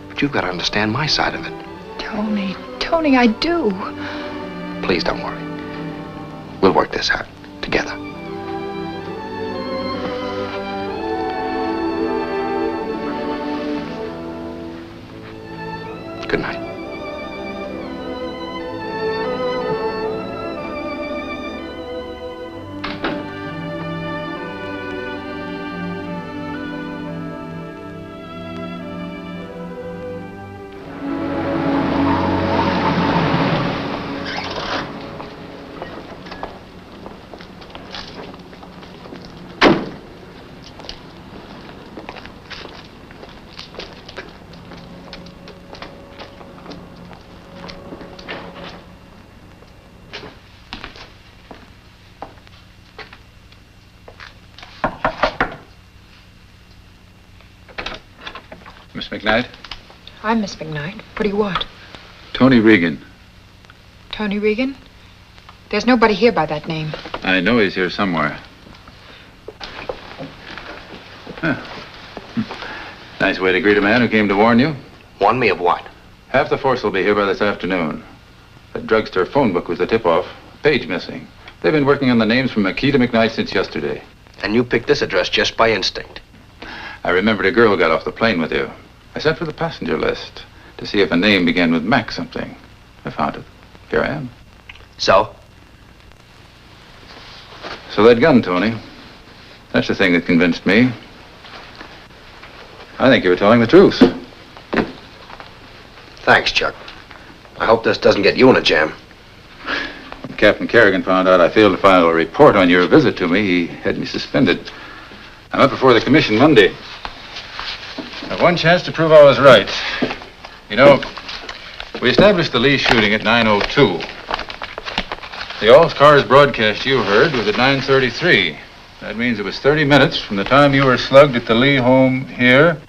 But you've got to understand my side of it. Tony, I do. Please don't worry. We'll work this out together. Good night. Miss McKnight? I'm Miss McKnight. What do you want? Tony Regan. Tony Regan? There's nobody here by that name. I know he's here somewhere. Huh. Nice way to greet a man who came to warn you. Warn me of what? Half the force will be here by this afternoon. That drugstore phone book was the tip-off. Page missing. They've been working on the names from McKee to McKnight since yesterday. And you picked this address just by instinct. I remembered a girl who got off the plane with you. I sent for the passenger list to see if a name began with Mac something. I found it. Here I am. So? So that gun, Tony. That's the thing that convinced me. I think you were telling the truth. Thanks, Chuck. I hope this doesn't get you in a jam. When Captain Kerrigan found out I failed to file a report on your visit to me, he had me suspended. I'm up before the commission Monday. I have one chance to prove I was right. You know, we established the Lee shooting at 9:02. The all-cars broadcast you heard was at 9:33. That means it was 30 minutes from the time you were slugged at the Lee home here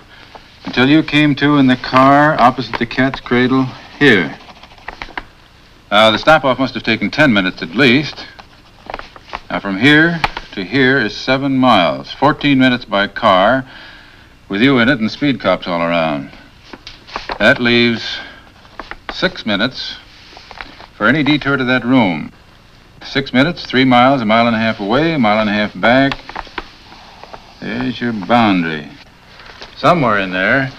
until you came to in the car opposite the Cat's Cradle here. Now, the stop-off must have taken 10 minutes at least. Now, from here to here is 7 miles, 14 minutes by car, with you in it and speed cops all around. That leaves 6 minutes for any detour to that room. 6 minutes, 3 miles, 1.5 miles away, 1.5 miles back. There's your boundary. Somewhere in there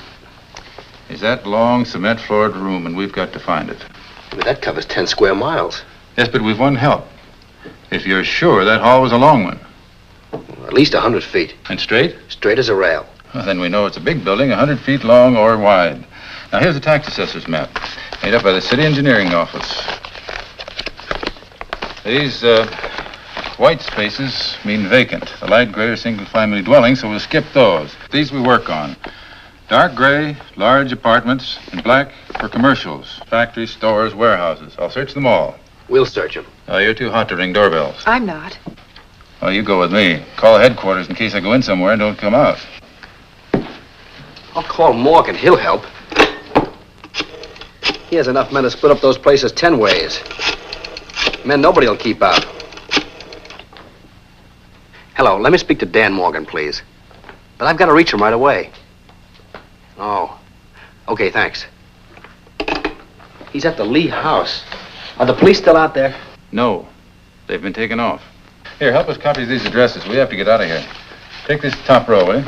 is that long cement-floored room, and we've got to find it. But that covers 10 square miles. Yes, but we've one help. If you're sure that hall was a long one. At least 100 feet. And straight? Straight as a rail. Well, then we know it's a big building, 100 feet long or wide. Now, here's the tax assessor's map, made up by the city engineering office. These white spaces mean vacant. The light gray are single-family dwellings, so we'll skip those. These we work on. Dark gray, large apartments, and black for commercials, factories, stores, warehouses. I'll search them all. We'll search them. Oh, you're too hot to ring doorbells. I'm not. Oh, you go with me. Call headquarters in case I go in somewhere and don't come out. I'll call Morgan. He'll help. He has enough men to split up those places 10 ways. Men nobody will keep out. Hello, let me speak to Dan Morgan, please. But I've got to reach him right away. Oh. Okay, thanks. He's at the Lee house. Are the police still out there? No. They've been taken off. Here, help us copy these addresses. We have to get out of here. Take this top row, will you?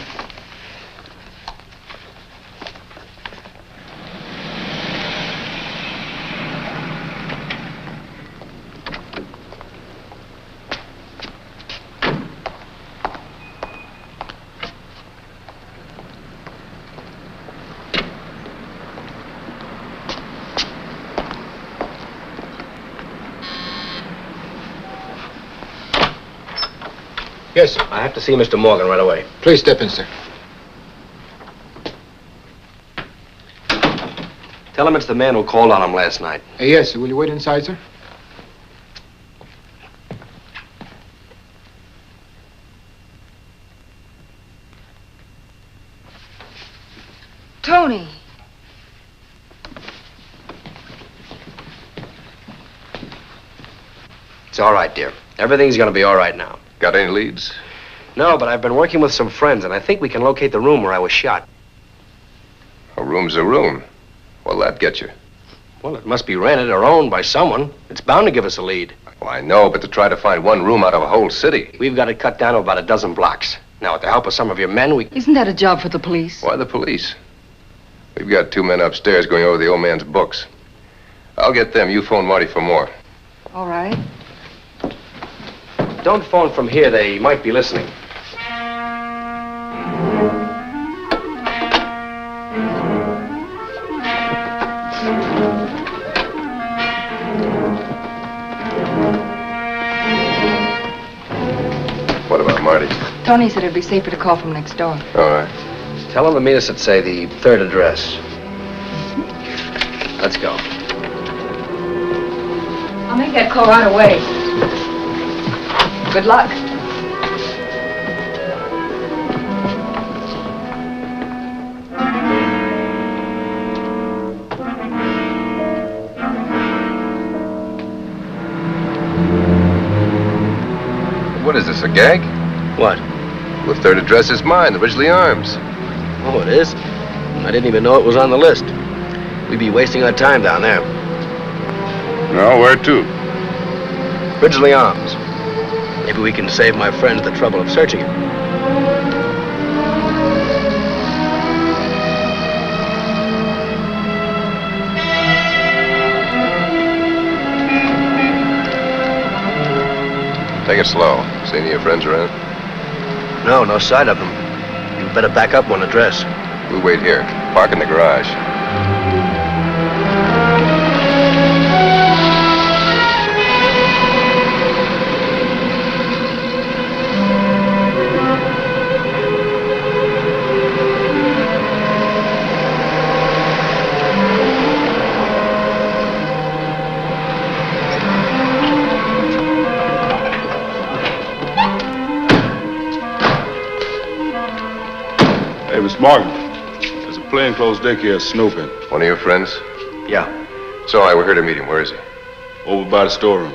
Yes, sir. I have to see Mr. Morgan right away. Please step in, sir. Tell him it's the man who called on him last night. Yes, sir. Will you wait inside, sir? Tony. It's all right, dear. Everything's going to be all right now. Got any leads? No, but I've been working with some friends, and I think we can locate the room where I was shot. A room's a room. What'll that get you? Well, it must be rented or owned by someone. It's bound to give us a lead. Well, I know, but to try to find one room out of a whole city. We've got it cut down to about a dozen blocks. Now, with the help of some of your men, we... Isn't that a job for the police? Why the police? We've got 2 men upstairs going over the old man's books. I'll get them. You phone Marty for more. All right. Don't phone from here. They might be listening. What about Marty? Tony said it'd be safer to call from next door. All right. Tell them to meet us at, say, the 3rd address. Let's go. I'll make that call right away. Good luck. is this, a gag? What? The third address is mine, the Ridgely Arms. Oh, it is? I didn't even know it was on the list. We'd be wasting our time down there. No, where to? Ridgely Arms. Maybe we can save my friends the trouble of searching it. Take it slow. See any of your friends around? No, no sight of them. You better back up one address. We'll wait here. Park in the garage. Hey, Miss Morgan. There's a plainclothes deck here snooping. One of your friends? Yeah. It's all right, we're here to meet him. Where is he? Over by the storeroom.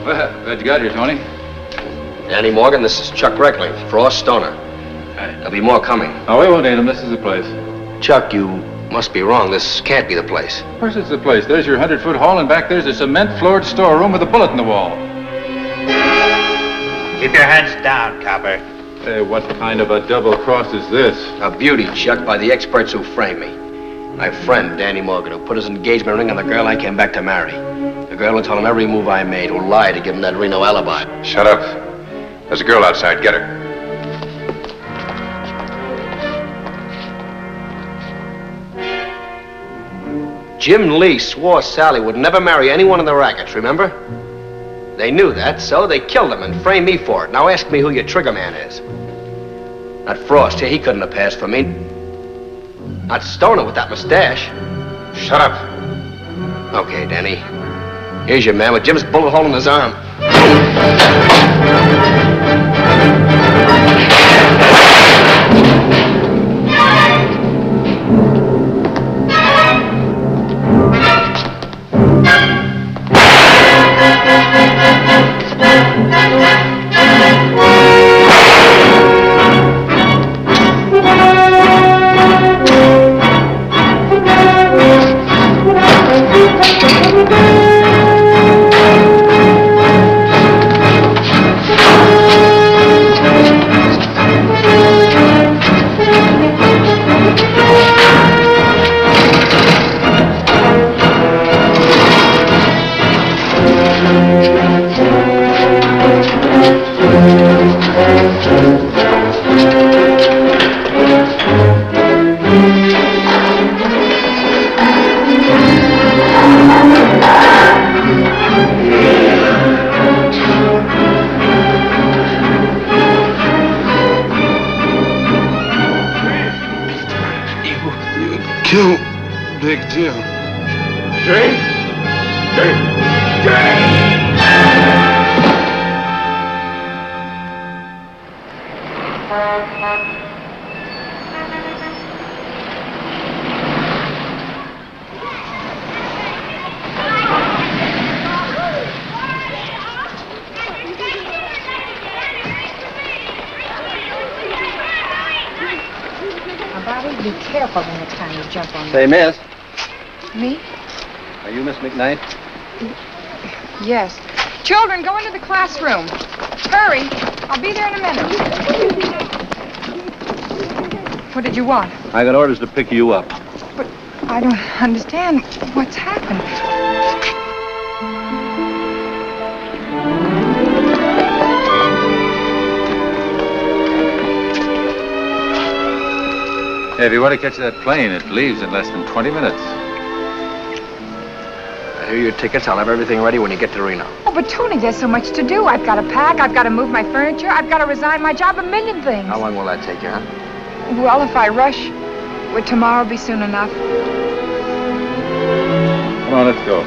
Well, glad you got here, Tony. Danny Morgan, this is Chuck Reckling, Frost Stoner. There'll be more coming. Oh, we won't need him. This is the place. Chuck, you must be wrong. This can't be the place. Of course it's the place. There's your 100-foot hall, and back there's a cement-floored storeroom with a bullet in the wall. Keep your heads down, copper. Hey, what kind of a double cross is this? A beauty, Chuck, by the experts who framed me. My friend, Danny Morgan, who put his engagement ring on the girl I came back to marry. The girl who told him every move I made, who lied to give him that Reno alibi. Shut up. There's a girl outside. Get her. Jim Lee swore Sally would never marry anyone in the rackets, remember? They knew that, so they killed him and framed me for it. Now ask me who your trigger man is. Not Frost here, he couldn't have passed for me. Not Stoner with that mustache. Shut up. Okay, Danny. Here's your man with Jim's bullet hole in his arm. Kill Big Jim. Jane? Bobby, be careful the next time you jump on me. Say, miss, Me? are you Miss McKnight? Yes. Children, go into the classroom. Hurry. I'll be there in a minute. What did you want? I got orders to pick you up. But I don't understand what's happened. Hey, if you want to catch that plane, it leaves in less than 20 minutes. Here are your tickets. I'll have everything ready when you get to Reno. Oh, but Tony, there's so much to do. I've got to pack. I've got to move my furniture. I've got to resign my job. A million things. How long will that take you, huh? Well, if I rush, would tomorrow be soon enough? Come on, let's go.